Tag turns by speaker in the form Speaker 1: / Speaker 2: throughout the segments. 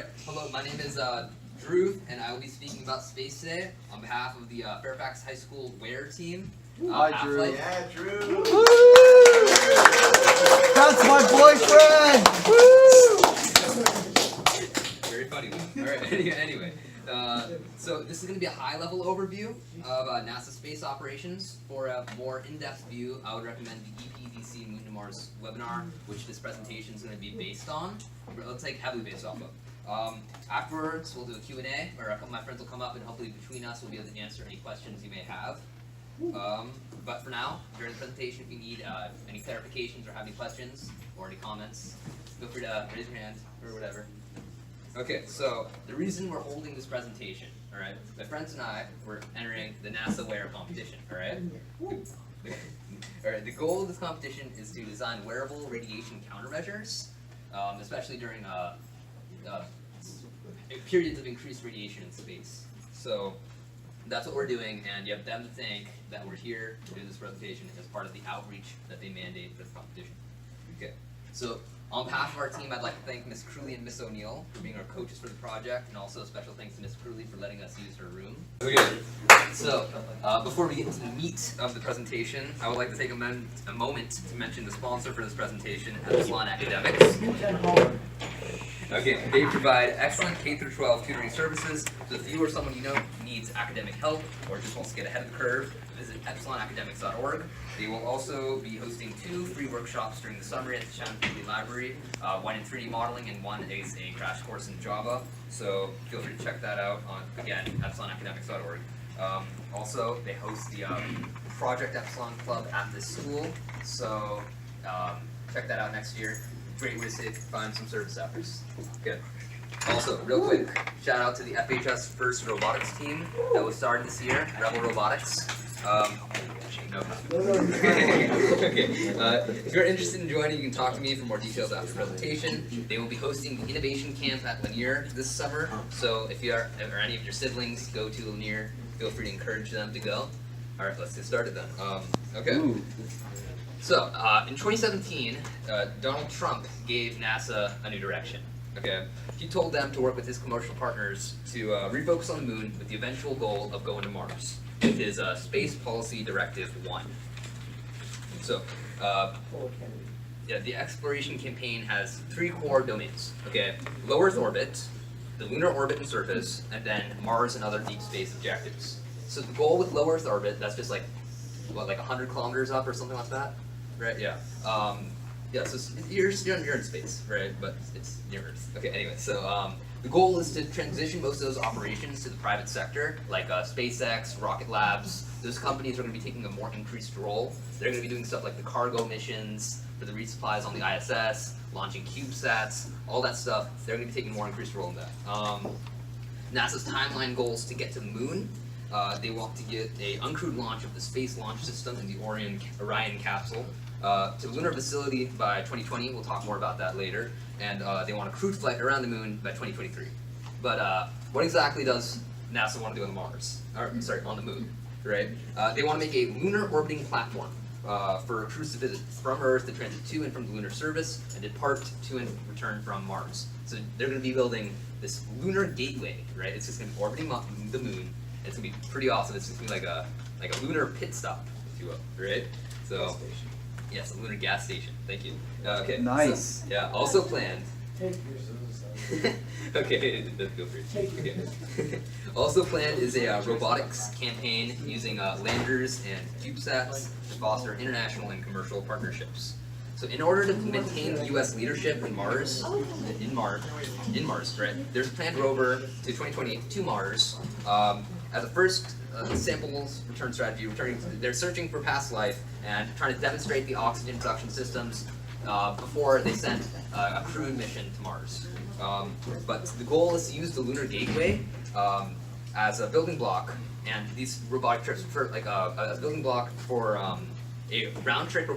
Speaker 1: Alright, hello, my name is Dhruv, and I will be speaking about space today on behalf of the Fairfax High School WARE team.
Speaker 2: Hi, Drew.
Speaker 3: Yeah, Drew.
Speaker 2: Woo! That's my boyfriend! Woo!
Speaker 1: Very funny one. Alright, anyway. So this is going to be a high-level overview of NASA space operations. For a more in-depth view, I would recommend the EPDC Moon to Mars webinar, which this presentation is going to be based on. Let's take heavily based off of. Afterwards, we'll do a Q&A, where a couple of my friends will come up, and hopefully between us, we'll be able to answer any questions you may have. But for now, during the presentation, if you need any clarifications or have any questions or any comments, feel free to raise your hand or whatever. Okay, so the reason we're holding this presentation, all right, my friends and I were entering the NASA WARE competition, all right? All right, the goal of this competition is to design wearable radiation countermeasures, especially during periods of increased radiation in space. So that's what we're doing, and you have them to thank that we're here to do this presentation as part of the outreach that they mandate for the competition. Okay, so on behalf of our team, I'd like to thank Ms. Crewley and Ms. O'Neill for being our coaches for the project, and also a special thanks to Ms. Crewley for letting us use her room. Okay, so before we get into the meat of the presentation, I would like to take a moment to mention the sponsor for this presentation, Epsilon Academics. Okay, they provide excellent K-12 tutoring services, so if you or someone you know needs academic help or just wants to get ahead of the curve, visit epsilonacademics.org. They will also be hosting 2 free workshops during the summer at the Shannon Public Library, one in 3D modeling and one is a crash course in Java, so feel free to check that out on, again, epsilonacademics.org. Also, they host the Project Epsilon Club at this school, so check that out next year. Great way to find some service hours. Good. Also, real quick, shout out to the FHS First Robotics team that was started this year, Rebel Robotics. No. Okay. If you're interested in joining, you can talk to me for more details after the presentation. They will be hosting the Innovation Camp at Lanier this summer, so if you are, or any of your siblings go to Lanier, feel free to encourage them to go. All right, let's get started then. Okay.
Speaker 2: Ooh.
Speaker 1: So, in 2017, Donald Trump gave NASA a new direction. Okay, he told them to work with his commercial partners to refocus on the moon with the eventual goal of going to Mars, with his Space Policy Directive 1. So, yeah, the exploration campaign has 3 core domains. Okay, low Earth orbit, the lunar orbit and surface, and then Mars and other deep space objectives. So the goal with low Earth orbit, that's just like, what, like 100 kilometers up or something like that? Right, yeah. Yeah, so you're in space, right? But it's near Earth. Okay, anyway, so the goal is to transition most of those operations to the private sector, like SpaceX, Rocket Labs. Those companies are going to be taking a more increased role. They're going to be doing stuff like the cargo missions, for the resupplies on the ISS, launching CubeSats, all that stuff. They're going to be taking a more increased role in that. NASA's timeline goals to get to the moon. They want to get a uncrewed launch of the Space Launch System and the Orion capsule to the lunar facility by 2020. We'll talk more about that later. And they want a crewed flight around the moon by 2023. But what exactly does NASA want to do on Mars? Or, sorry, on the moon, right? They want to make a lunar orbiting platform for crews to visit from Earth to transit to and from the lunar service and depart to and return from Mars. So they're going to be building this lunar gateway, right? It's just going to be orbiting the moon. It's gonna be pretty awesome. It's gonna be like a lunar pit stop, if you will, right? So, yes, a lunar gas station. Thank you. Okay.
Speaker 2: Nice.
Speaker 1: So, yeah. Also planned.
Speaker 3: Take yours.
Speaker 1: Okay. Feel free. Okay. Also planned is a robotics campaign using landers and CubeSats to foster international and commercial partnerships. So in order to maintain U.S. leadership in Mars, right? There's a planned rover to 2020 to Mars. As a first samples return strategy, they're searching for past life and trying to demonstrate the oxygen production systems before they send a crewed mission to Mars. But the goal is to use the lunar gateway as a building block, and these robotic trips for like a building block for a round-trip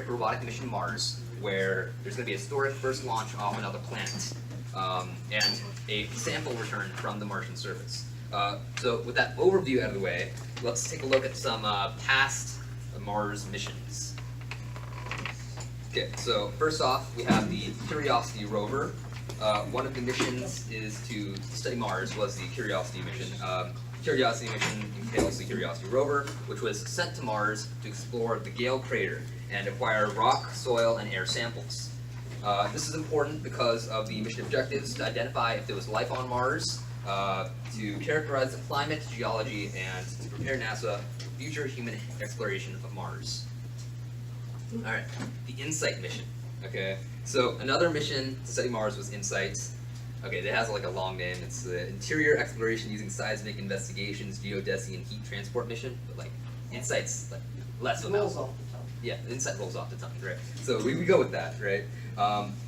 Speaker 1: robotic mission to Mars, where there's going to be a historic first launch off another planet, and a sample return from the Martian surface. So with that overview out of the way, let's take a look at some past Mars missions. Okay, so first off, we have the Curiosity rover. One of the missions is to study Mars, was the Curiosity mission. Curiosity mission entails the Curiosity rover, which was sent to Mars to explore the Gale crater and acquire rock, soil, and air samples. This is important because of the mission objectives: to identify if there was life on Mars, to characterize the climate, geology, and to prepare NASA for future human exploration of Mars. Alright, the InSight mission. Okay, so another mission to study Mars was InSight. Okay, it has like a long name. It's the Interior Exploration Using Seismic Investigations, Geodesy, and Heat Transport mission. But like, InSight's like less of a mouthful. Yeah, InSight rolls off the tongue, right? So we go with that, right?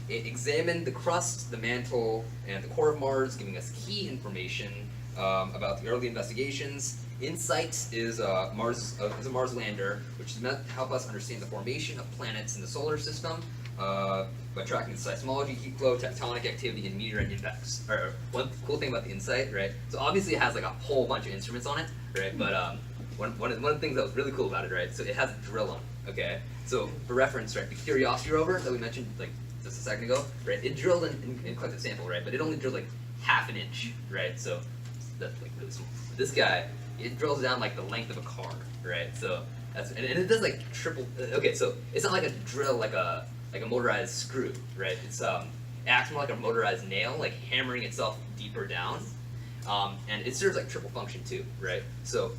Speaker 1: It examined the crust, the mantle, and the core of Mars, giving us key information about the early investigations. InSight is a Mars lander, which is meant to help us understand the formation of planets in the solar system by tracking the seismology, heat flow, tectonic activity, and meteorite impacts. One cool thing about the InSight, right? So obviously it has like a whole bunch of instruments on it, right? But one of the things that was really cool about it, right? So it has a drill on it, okay? So for reference, right, the Curiosity rover that we mentioned like just a second ago, right? It drilled and collected a sample, right? But it only drilled like half an inch, right? So that's like really small. This guy, it drills down like the length of a car, right? So that's and it does like triple. Okay, so it's not like a drill like a motorized screw, right? It's it acts more like a motorized nail, like hammering itself deeper down, and it serves like triple function too, right? So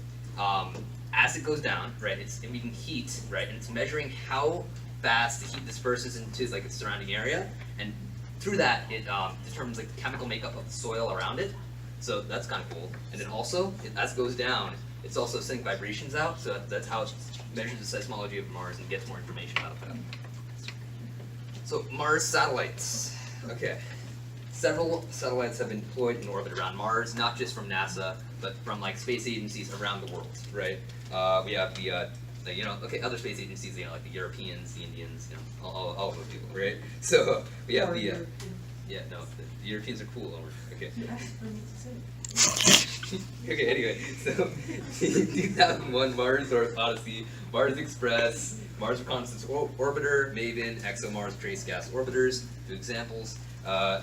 Speaker 1: as it goes down, right, it's emitting heat, right, and it's measuring how fast the heat disperses into like its surrounding area, and through that it determines like the chemical makeup of the soil around it. So that's kind of cool. And then also, as it goes down, it's also sending vibrations out. So that's how it measures the seismology of Mars and gets more information out of that. So Mars satellites. Okay. Several satellites have been deployed in orbit around Mars, not just from NASA, but from like space agencies around the world, right? We have the other space agencies, like the Europeans, the Indians, all of those people, right? So we have the Europeans are cool. Okay. Okay, anyway, so 2001 Mars Odyssey, Mars Express, Mars Reconnaissance Orbiter, MAVEN, ExoMars Trace Gas Orbiters, 2 examples.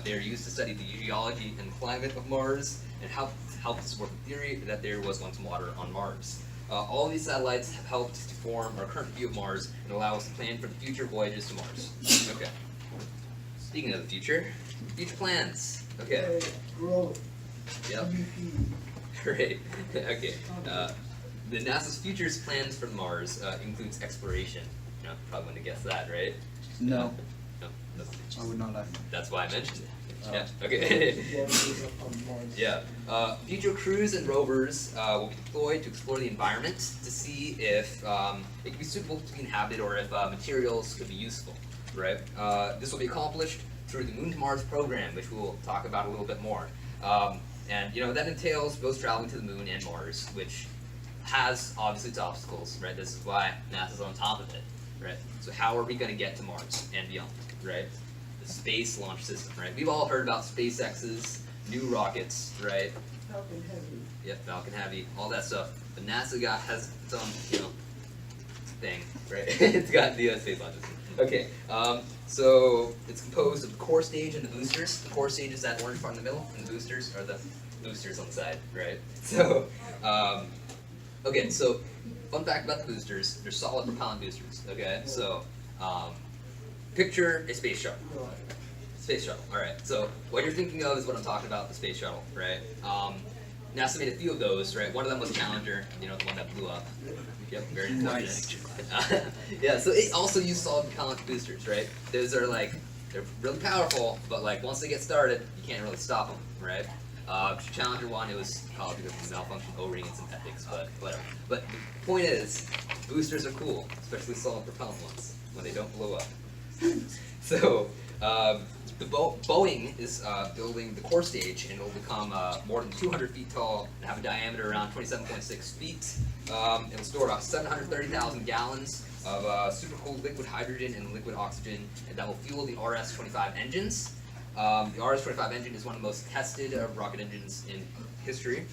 Speaker 1: They're used to study the geology and climate of Mars and help to support the theory that there was once water on Mars. All of these satellites have helped to form our current view of Mars and allow us to plan for the future voyages to Mars. Okay. Speaking of the future plans. Okay.
Speaker 3: Growth.
Speaker 1: Yep. Great. Okay. The NASA's futures plans for Mars includes exploration. Probably wouldn't have guessed that, right?
Speaker 2: No,
Speaker 1: No.
Speaker 2: I would not have.
Speaker 1: That's why I mentioned it. Yeah. Okay. Yeah. Future crews and rovers will be deployed to explore the environment to see if it can be suitable to be inhabited or if materials could be useful. Right. This will be accomplished through the Moon to Mars program, which we'll talk about a little bit more. And that entails both traveling to the Moon and Mars, which has obviously its obstacles. Right. This is why NASA's on top of it. Right. So how are we going to get to Mars and beyond? Right. The space launch system, right? We've all heard about SpaceX's new rockets, right?
Speaker 3: Falcon Heavy.
Speaker 1: Yep, Falcon Heavy, all that stuff. But NASA has its own, thing, right? It's got the space launch system. Okay, so it's composed of the core stage and the boosters. The core stage is that orange part in the middle, and the boosters are the boosters on the side, right? So, okay, so fun fact about the boosters: they're solid propellant boosters. Okay, so. Picture a space shuttle. Space shuttle, alright. So what you're thinking of is what I'm talking about, the space shuttle, right? NASA made a few of those, right? One of them was Challenger, the one that blew up. Yep, very intelligent. Yeah, so it also used solid propellant boosters, right? Those are they're really powerful, but once they get started, you can't really stop them, right? Challenger 1, it was probably because of the malfunction O-ring and synthetics, but whatever. But the point is, boosters are cool, especially solid propellant ones, when they don't blow up. So, the Boeing is building the core stage, and it will become more than 200 feet tall and have a diameter around 27.6 feet. It will store about 730,000 gallons of super cooled liquid hydrogen and liquid oxygen, and that will fuel the RS-25 engines. The RS-25 engine is one of the most tested rocket engines in history.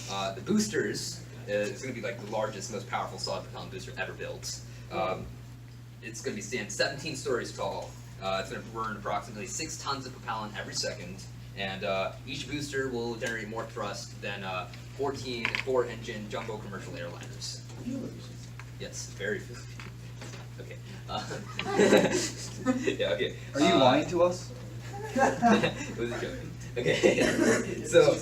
Speaker 1: The boosters is going to be the largest, most powerful solid propellant booster ever built. It's going to be stand 17 stories tall, It's going to burn approximately 6 tons of propellant every second, and each booster will generate more thrust than 14 4-engine jumbo commercial airliners. Yes, very fuel efficient. Okay. Yeah, okay.
Speaker 2: Are you lying to us?
Speaker 1: It was a joke. Okay. So,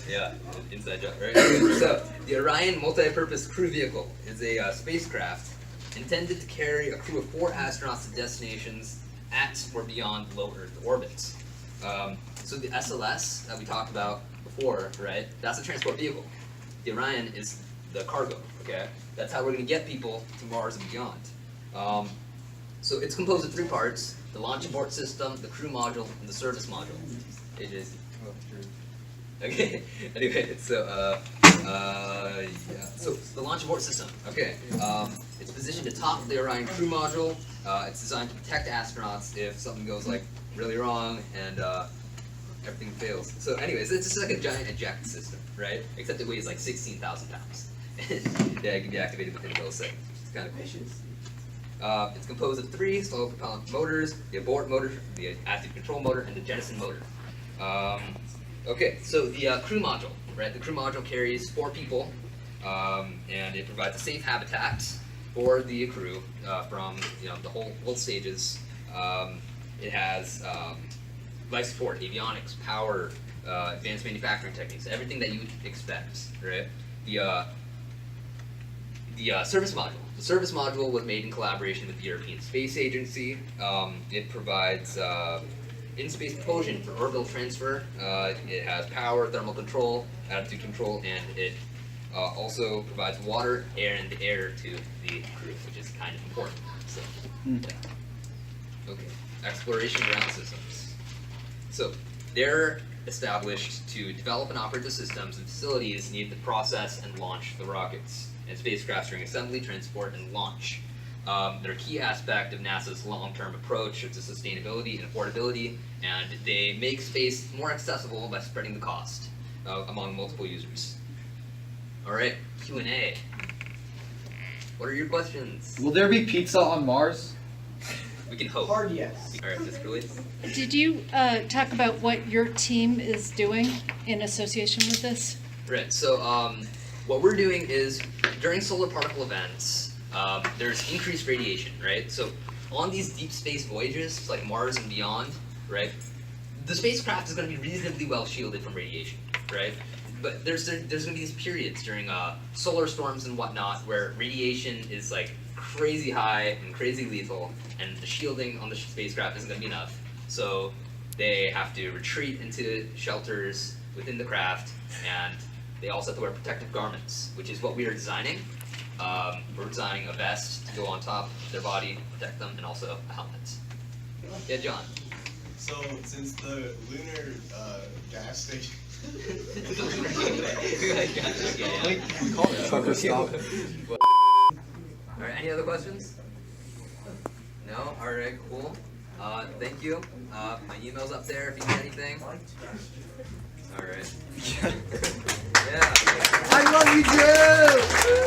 Speaker 1: yeah, inside joke, right? So, the Orion Multi-Purpose Crew Vehicle is a spacecraft intended to carry a crew of 4 astronauts to destinations at or beyond low Earth orbits. So the SLS that we talked about before, right? That's a transport vehicle. The Orion is the cargo. Okay, that's how we're going to get people to Mars and beyond. So it's composed of 3 parts: the launch abort system, the crew module, and the service module. It is. Okay. Anyway, so yeah. So the launch abort system. Okay. It's positioned atop the Orion crew module. It's designed to protect astronauts if something goes like really wrong and everything fails. So, anyways, it's just like a giant eject system, right? Except it weighs like 16,000 pounds. Yeah, it can be activated within a millisecond, which is kind of cool. It's composed of 3 slow propellant motors: the abort motor, the active control motor, and the jettison motor. Okay, so the crew module, right? The crew module carries 4 people, and it provides a safe habitat for the crew from the whole stages. It has life support, avionics, power, advanced manufacturing techniques, everything that you would expect, right? The service module. The service module was made in collaboration with the European Space Agency. It provides in-space propulsion for orbital transfer. It has power, thermal control, attitude control, and it also provides water, air, and air to the crew, which is kind of important. So, yeah. Okay. Exploration ground systems. So they're established to develop and operate the systems and facilities needed to process and launch the rockets and spacecraft during assembly, transport, and launch. They're a key aspect of NASA's long-term approach to sustainability and affordability, and they make space more accessible by spreading the cost among multiple users. All right, Q&A. What are your questions?
Speaker 2: Will there be pizza on Mars?
Speaker 1: We can hope.
Speaker 3: Hard yes.
Speaker 1: All right, Ms. Cooley.
Speaker 4: Did you talk about what your team is doing in association with this?
Speaker 1: Right, so what we're doing is during solar particle events, there's increased radiation, right? So on these deep space voyages, like Mars and beyond, right, the spacecraft is going to be reasonably well shielded from radiation, right? But there's going to be these periods during solar storms and whatnot where radiation is like crazy high and crazy lethal, and the shielding on the spacecraft isn't going to be enough. So they have to retreat into shelters within the craft, and they also have to wear protective garments, which is what we are designing. We're designing a vest to go on top of their body, protect them, and also a helmet. Yeah, John.
Speaker 5: So, since the lunar gas station.
Speaker 1: Alright, any other questions? No? Alright, cool. Thank you. My email's up there if you need anything. Alright. Yeah.
Speaker 2: I love you, Drew!